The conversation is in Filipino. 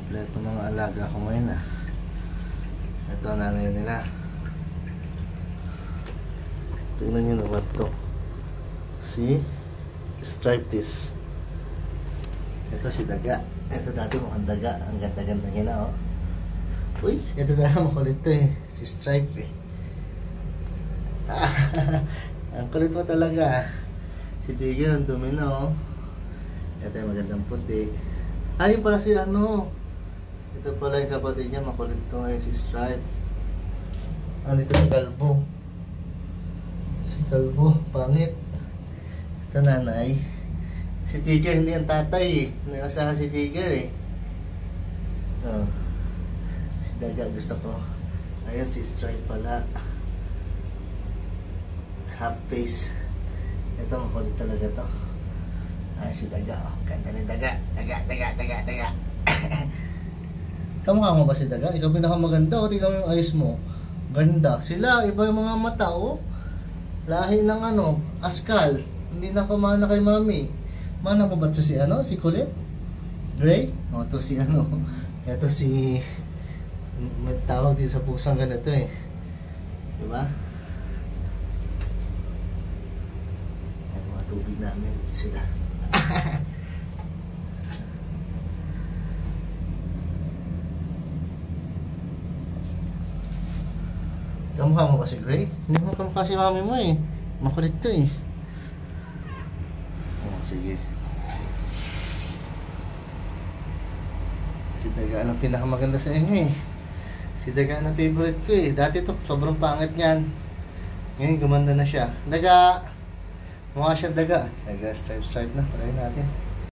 Kompleto mga alaga ko ngayon ah. Ito ang nanay nila. Tingnan nyo naman to. Si Striptease. Ito si Daga. Ito dati mukhang daga. Ang ganda-ganda niya na oh. Uy, ito talaga makulit to eh. Si Stripe eh. Ang kulit mo talaga. Si Tigger ang dumi na oh. Ito yung magandang puti. Ayun pala si ano. Ito pala yung kapatid niya. Makulit to ngayon si Stripe. Ano ito si Kalbo. Si Kalbo. Pangit. Ito nanay. Si Tigger hindi ang tatay eh. Nakasahan si Tigger eh. Oh. Si Daga gusto ko. Ayun si Stripe pala. Half face. Ito makulit talaga to. Ay si Daga oh. Ganda ni Daga. Daga. Kamukha mo ba si Daga? Ikaw pinakamaganda oh. Tignan mo yung eyes mo. Ganda. Sila iba yung mga mata oh. Lahi ng ano, askal. Hindi na kumana kay mami. Mana mo ba ito si ano? Si Kulit? Gray? O ito si ano? Ito si may tawag dito sa pusang ganito eh. Diba? Ay mga tubig namin dito sila. Kamukha mo ba si Gray? Hindi mo kamukha si mami mo eh. Makulit to eh. Sige. Si Daga ang pinakamaganda sa inyo eh. Si Daga ang favorite ko eh. Dati to sobrang pangit niyan. Ngayon gumanda na siya. Daga! Mukha siyang Daga. Daga stripe na. Parahin natin.